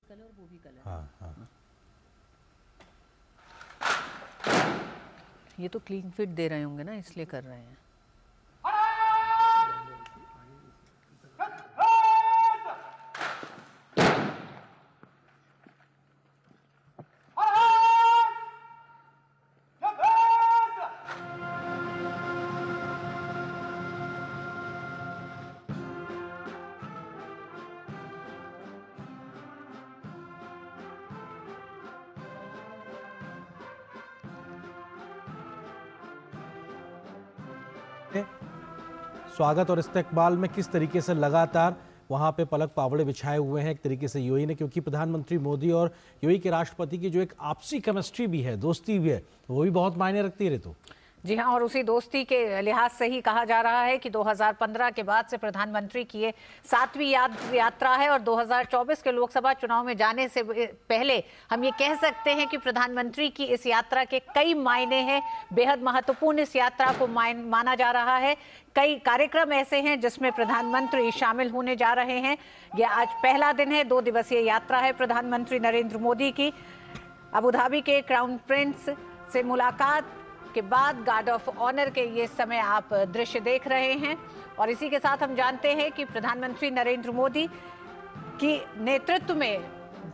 Colour वो भी colour. हाँ हाँ। ये तो क्लीन फिट दे रहे होंगे ना, इसलिए कर रहे हैं। स्वागत और इस्तकबाल में किस तरीके से लगातार वहां पे पलक पावड़े बिछाए हुए हैं एक तरीके से यूएई ने, क्योंकि प्रधानमंत्री मोदी और यूएई के राष्ट्रपति की जो एक आपसी केमिस्ट्री भी है, दोस्ती भी है, वो भी बहुत मायने रखती है। ऋतु जी हाँ, और उसी दोस्ती के लिहाज से ही कहा जा रहा है कि 2015 के बाद से प्रधानमंत्री की ये 7वीं यात्रा है और 2024 के लोकसभा चुनाव में जाने से पहले हम ये कह सकते हैं कि प्रधानमंत्री की इस यात्रा के कई मायने हैं। बेहद महत्वपूर्ण इस यात्रा को माना जा रहा है। कई कार्यक्रम ऐसे हैं जिसमें प्रधानमंत्री शामिल होने जा रहे हैं। यह आज पहला दिन है, 2 दिवसीय यात्रा है प्रधानमंत्री नरेंद्र मोदी की। अबू धाबी के क्राउन प्रिंस से मुलाकात के बाद गार्ड ऑफ ऑनर के ये समय आप दृश्य देख रहे हैं। और इसी के साथ हम जानते हैं कि प्रधानमंत्री नरेंद्र मोदी की नेतृत्व में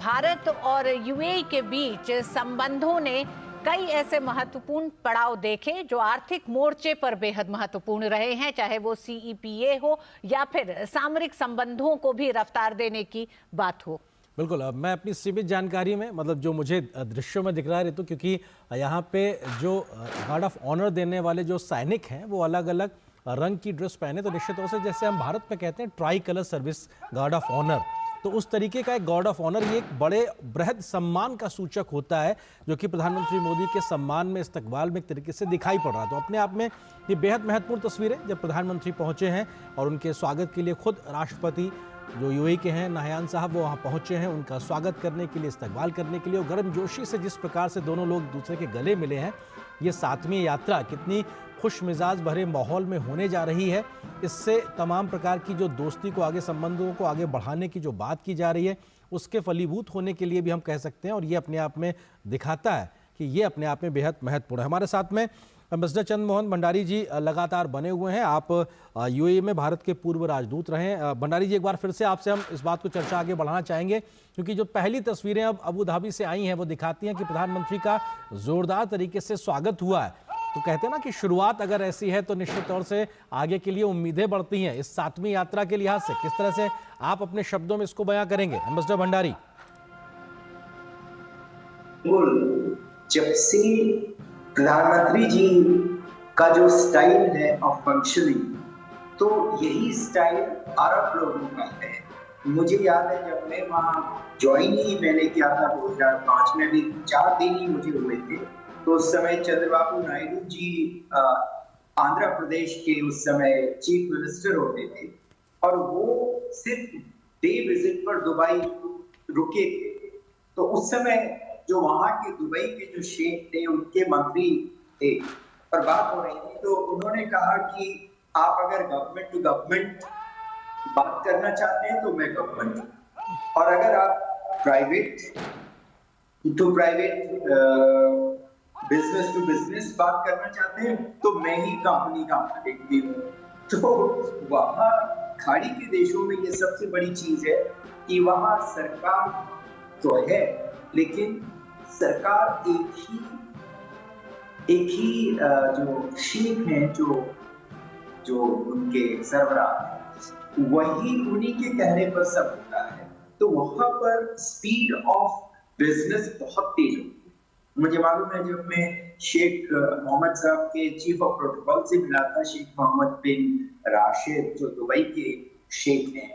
भारत और यूएई के बीच संबंधों ने कई ऐसे महत्वपूर्ण पड़ाव देखे जो आर्थिक मोर्चे पर बेहद महत्वपूर्ण रहे हैं, चाहे वो सीईपीए हो या फिर सामरिक संबंधों को भी रफ्तार देने की बात हो। बिल्कुल। अब मैं अपनी सीमित जानकारी में, मतलब जो मुझे दृश्यों में दिख रहा है ऋतु, क्योंकि यहाँ पे जो गार्ड ऑफ ऑनर देने वाले जो सैनिक हैं वो अलग अलग रंग की ड्रेस पहने, तो निश्चित तौर से जैसे हम भारत में कहते हैं tricolour service guard of honour, तो उस तरीके का एक गार्ड ऑफ ऑनर ये एक बड़े बृहद सम्मान का सूचक होता है, जो कि प्रधानमंत्री मोदी के सम्मान में, इस्तकबाल में एक तरीके से दिखाई पड़ रहा है। तो अपने आप में ये बेहद महत्वपूर्ण तस्वीरें जब प्रधानमंत्री पहुंचे हैं और उनके स्वागत के लिए खुद राष्ट्रपति जो यूएई के हैं नाहयान साहब वो वहाँ पहुँचे हैं, उनका स्वागत करने के लिए, इस्तकबाल करने के लिए, और गर्मजोशी से जिस प्रकार से दोनों लोग दूसरे के गले मिले हैं। ये 7वीं यात्रा कितनी खुश मिजाज भरे माहौल में होने जा रही है, इससे तमाम प्रकार की जो दोस्ती को आगे, संबंधों को आगे बढ़ाने की जो बात की जा रही है उसके फलीभूत होने के लिए भी हम कह सकते हैं। और ये अपने आप में दिखाता है कि ये अपने आप में बेहद महत्वपूर्ण है। हमारे साथ में एम्बेसडर चंद्र मोहन भंडारी जी लगातार बने हुए हैं। आप यूएई में भारत के पूर्व राजदूत रहे। भंडारी जी, एक बार फिर से आपसे हम इस बात को चर्चा आगे बढ़ाना चाहेंगे, क्योंकि जो पहली तस्वीरें अब अबू धाबी से आई हैं वो दिखाती हैं कि प्रधानमंत्री का जोरदार तरीके से स्वागत हुआ है। तो कहते हैं ना कि शुरुआत अगर ऐसी है तो निश्चित तौर से आगे के लिए उम्मीदें बढ़ती हैं। इस 7वीं यात्रा के लिहाज से किस तरह से आप अपने शब्दों में इसको बयां करेंगे, एम्बेसडर भंडारी? जब से प्रधानमंत्री जी का जो स्टाइल है ऑफ फंक्शनिंग, तो यही स्टाइल अरब लोगों का है। मुझे याद है जब मैं वहाँ ज्वाइन ही मैंने किया था 2005 में, भी 4 दिन ही मुझे हुए थे, तो उस समय चंद्रबाबू नायडू जी आंध्र प्रदेश के उस समय चीफ मिनिस्टर होते थे और वो सिर्फ डे विजिट पर दुबई रुके थे। तो उस समय जो वहां के दुबई के जो शेख थे, उनके मंत्री थे और बात हो रही थी, तो उन्होंने कहा कि आप अगर गवर्नमेंट टू गवर्नमेंट बात करना चाहते हैं तो मैं गवर्नमेंट, और अगर आप private to private, business to business बात करना चाहते हैं तो मैं ही कंपनी का मालिक भी हूँ। तो वहाँ खाड़ी के देशों में ये सबसे बड़ी चीज है कि वहाँ सरकार तो है, लेकिन सरकार एक ही जो शेख हैं, जो उनके सरबराह हैं, वही उन्हीं के कहने पर सब होता है। तो वहां पर स्पीड ऑफ बिजनेस बहुत तेज होती है। मुझे मालूम है जब मैं शेख मोहम्मद साहब के चीफ ऑफ प्रोटोकॉल से मिला था, शेख मोहम्मद बिन राशिद जो दुबई के शेख हैं,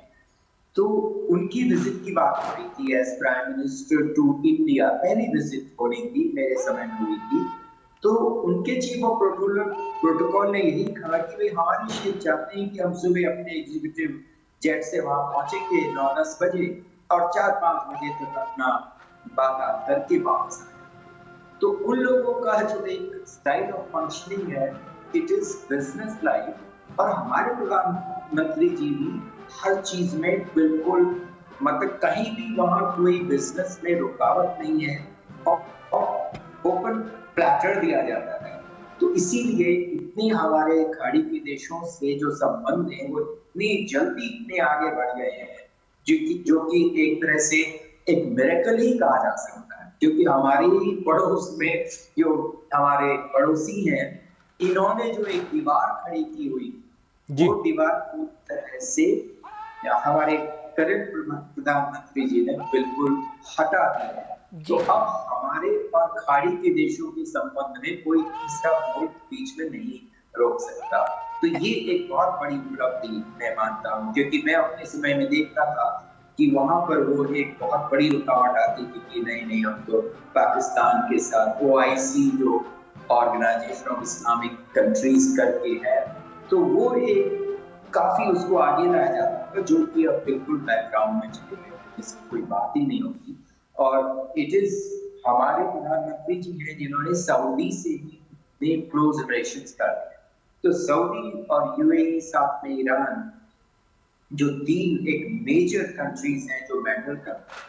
तो उनकी विजिट की बात हो रही थी as prime minister to India, पहली विजिट होनी थी मेरे समय में हुई थी। तो उनके चीफ ऑफ प्रोटोकॉल ने यही कहा कि भाई हमारी शेख चाहते हैं कि हम सुबह अपने एग्जीक्यूटिव जेट से वहां पहुंचेंगे 9-10 बजे और 4-5 बजे तक अपना बात करके वापस आए। तो उन लोगों का जो एक स्टाइल ऑफ फंक्शनिंग है, इट इज बिजनेस लाइफ, और हमारे प्रधानमंत्री जी भी हर चीज में बिल्कुल मतलब कहीं भी वहां कोई बिजनेस में रुकावट नहीं है और ओपन प्लेटर दिया जाता है। तो इसीलिए इतने हमारे खाड़ी के देशों से जो संबंध है वो इतनी जल्दी इतने आगे बढ़ गए हैं, जो कि एक तरह से एक मिरेकल ही कहा जा सकता है, क्योंकि हमारी पड़ोस में जो हमारे पड़ोसी हैं, इन्होंने जो एक दीवार खड़ी की हुई, वो दीवार पूरी तरह से हमारे करंट प्रधानमंत्री जी ने बिल्कुल हटा दिया है। तो अब हमारे और खाड़ी के देशों के संबंध में कोई तीसरा मुल्क बीच में नहीं रोक सकता। तो ये एक बहुत बड़ी उपलब्धि मैं मानता हूँ, क्योंकि मैं अपने समय में देखता था कि वहां पर वो एक बहुत बड़ी रुकावट आती थी कि नहीं हम तो पाकिस्तान के साथ OIC जो ऑर्गेनाइजेशन ऑफ इस्लामिक कंट्रीज करके है, तो वो एक काफी उसको आगे लाया जाता था, जो कि अब बिल्कुल बैकग्राउंड में चले गए, इसकी कोई बात ही नहीं होती। और इट इज हमारे प्रधानमंत्री जी हैं जिन्होंने सऊदी से ही क्लोज रिलेशंस कर दिए। तो सऊदी और UAE साथ में ईरान, जो तीन एक मेजर कंट्रीज हैं जो मैटर करते हैं,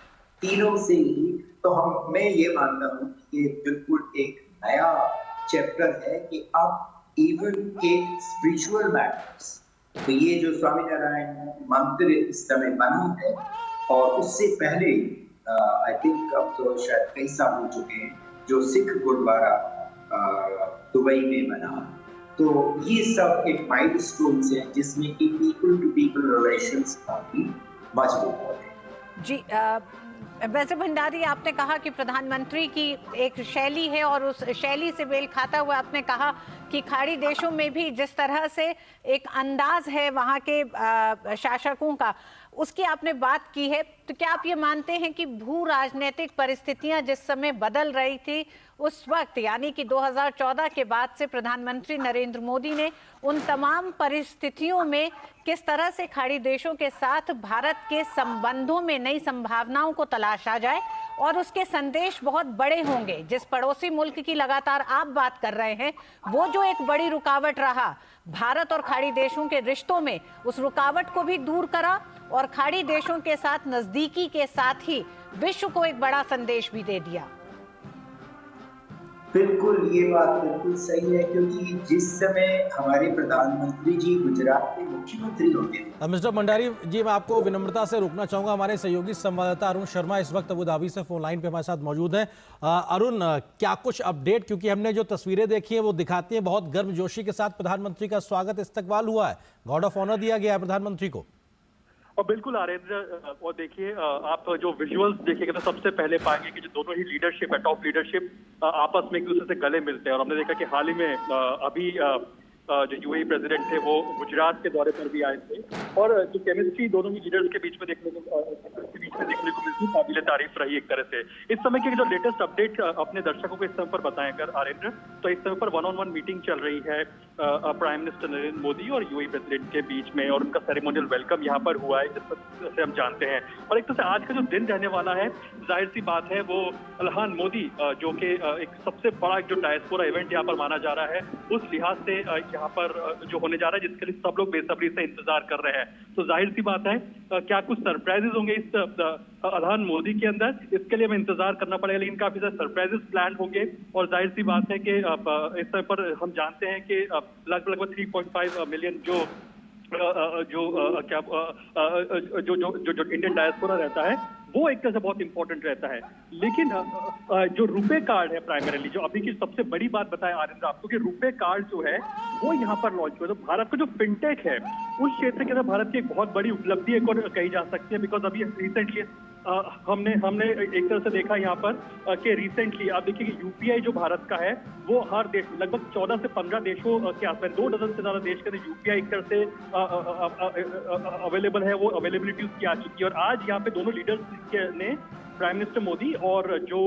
तीनों से ही तो मैं ये मानता हूँ कि ये बिल्कुल एक नया चैप्टर है कि अब इवन एक स्पिरिचुअल मैटर्स, तो ये जो स्वामीनारायण मंदिर इस समय बना है, और उससे पहले आई थिंक अब तो शायद कई साल हो चुके हैं जो सिख गुरुद्वारा दुबई में बना, तो ये सब एक माइलस्टोन्स हैं जिसमें कि पीपल टू पीपल रिलेशंस काफी मजबूत हो रहे हैं। जी वैसे भंडारी, आपने कहा कि प्रधानमंत्री की एक शैली है और उस शैली से मेल खाता हुआ आपने कहा कि खाड़ी देशों में भी जिस तरह से एक अंदाज है वहाँ के शासकों का, उसकी आपने बात की है। तो क्या आप ये मानते हैं कि भू राजनीतिक परिस्थितियां जिस समय बदल रही थी उस वक्त, यानी कि 2014 के बाद से प्रधानमंत्री नरेंद्र मोदी ने उन तमाम परिस्थितियों में किस तरह से खाड़ी देशों के साथ भारत के संबंधों में नई संभावनाओं को तलाशा जाए, और उसके संदेश बहुत बड़े होंगे। जिस पड़ोसी मुल्क की लगातार आप बात कर रहे हैं, वो जो एक बड़ी रुकावट रहा भारत और खाड़ी देशों के रिश्तों में, उस रुकावट को भी दूर करा और खाड़ी देशों के साथ नजदीकी के साथ ही विश्व को एक बड़ा संदेश भी दे दिया। बिल्कुल, ये बात बिल्कुल सही है, क्योंकि जिस समय हमारे प्रधानमंत्री जी गुजरात के मुख्यमंत्री होते थे। मिस्टर भंडारी जी, मैं आपको विनम्रता से रोकना चाहूंगा। हमारे सहयोगी संवाददाता अरुण शर्मा इस वक्त अबू धाबी से फोन लाइन पे हमारे साथ मौजूद हैं। अरुण, क्या कुछ अपडेट, क्योंकि हमने जो तस्वीरें देखी हैं वो दिखाती हैं बहुत गर्मजोशी के साथ प्रधानमंत्री का स्वागत इस्तकबाल हुआ है, गार्ड ऑफ ऑनर दिया गया है प्रधानमंत्री को। और बिल्कुल आरेंद्र, और देखिए आप जो विजुअल्स देखिएगा तो सबसे पहले पाएंगे कि जो दोनों ही लीडरशिप है, टॉप लीडरशिप आपस में एक दूसरे से गले मिलते हैं। और हमने देखा कि हाल ही में अभी जो UAE प्रेसिडेंट थे वो गुजरात के दौरे पर भी आए थे, और जो केमिस्ट्री दोनों ही लीडर्स के बीच में देखने को मिलती काबिल तारीफ रही एक तरह से। इस समय के जो लेटेस्ट अपडेट अपने दर्शकों को इस समय पर बताएं अगर आरेंद्र, तो इस समय पर 1-on-1 मीटिंग चल रही है प्राइम मिनिस्टर नरेंद्र मोदी और UAE प्रेसिडेंट के बीच में, और उनका सेरेमोनियल वेलकम यहाँ पर हुआ है जिससे हम जानते हैं। और एक तरह से आज का जो दिन रहने वाला है, जाहिर सी बात है वो अल्हान मोदी जो कि एक सबसे बड़ा जो डायस्पोरा इवेंट यहाँ पर माना जा रहा है, उस लिहाज से यहाँ पर जो होने जा रहा है, जिसके लिए सब लोग बेसब्री से इंतजार कर रहे हैं। तो जाहिर सी बात है क्या कुछ सरप्राइजेस होंगे इस अल्हान मोदी के अंदर, इसके लिए हमें इंतजार करना पड़ेगा, लेकिन काफी सारे सरप्राइजेस प्लान होंगे। और जाहिर सी बात है कि इस समय पर हम जानते हैं कि लगभग 3.5 मिलियन जो इंडियन डायस्पोरा रहता है वो एक तरह से बहुत इंपॉर्टेंट रहता है। लेकिन जो रुपे कार्ड है प्राइमरीली, जो अभी की सबसे बड़ी बात बताएं आनंद आपको कि रुपे कार्ड जो है वो यहाँ पर लॉन्च हुआ। तो भारत का जो फिनटेक है उस क्षेत्र के अंदर भारत की एक बहुत बड़ी उपलब्धि एक और कही जा सकती है, बिकॉज अभी रिसेंटली हमने एक तरह से देखा यहाँ पर कि रिसेंटली आप देखिए कि UPI जो भारत का है वो हर देश लगभग 14 से 15 देशों के आसपास 2 डजन से ज्यादा देश के अंदर UPI एक तरह से अवेलेबल है, वो अवेलेबिलिटी उसकी आ चुकी है। और आज यहाँ पे दोनों लीडर्स ने, प्राइम मिनिस्टर मोदी और जो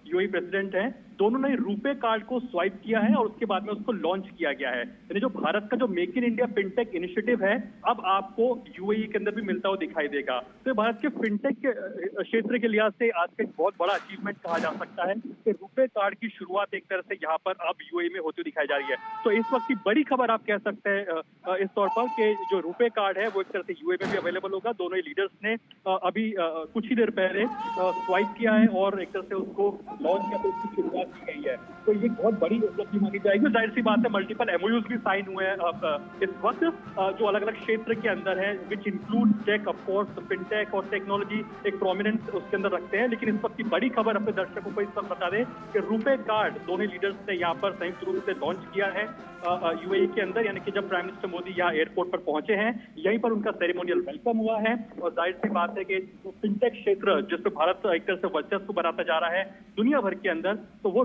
UAE प्रेसिडेंट हैं दोनों ने रुपे कार्ड को स्वाइप किया है और उसके बाद में उसको लॉन्च किया गया है। यानी जो भारत का जो make in India fintech initiative है अब आपको यूएई के अंदर भी मिलता हुआ दिखाई देगा। तो भारत के फिनटेक क्षेत्र के लिहाज से आज का एक बहुत बड़ा अचीवमेंट कहा जा सकता है कि रुपे कार्ड की शुरुआत एक तरह से यहाँ पर अब यूएई में होती हुई दिखाई जा रही है। तो इस वक्त की बड़ी खबर आप कह सकते हैं इस तौर पर कि जो रुपे कार्ड है वो एक तरह से यूएई में भी अवेलेबल होगा। दोनों ही लीडर्स ने अभी कुछ ही देर पहले स्वाइप किया है और एक तरह से उसको लॉन्च किया, तो उसकी शुरुआत की गई है। तो ये बहुत बड़ी उपलब्धि मानी जाएगी। जाहिर सी बात है मल्टीपल एमओयूज भी साइन हुए हैं इस वक्त जो अलग अलग क्षेत्र के अंदर है, which include tech, of course fintech और टेक्नोलॉजी एक प्रोमिनेंस उसके अंदर रखते हैं। लेकिन इस वक्त की बड़ी खबर अपने दर्शकों को इस वक्त बता दें कि रुपे कार्ड दोनों लीडर्स ने यहाँ पर संयुक्त रूप से लॉन्च किया है यूएई के अंदर। यानी कि जब प्राइम मिनिस्टर मोदी यहाँ एयरपोर्ट पर पहुंचे हैं यहीं पर उनका सेरेमोनियल वेलकम हुआ है। और जाहिर सी बात है कि फिनटेक क्षेत्र जिसमें भारत एक तरह से वर्चस्व बनाता जा रहा है दुनिया भर के अंदर, तो वो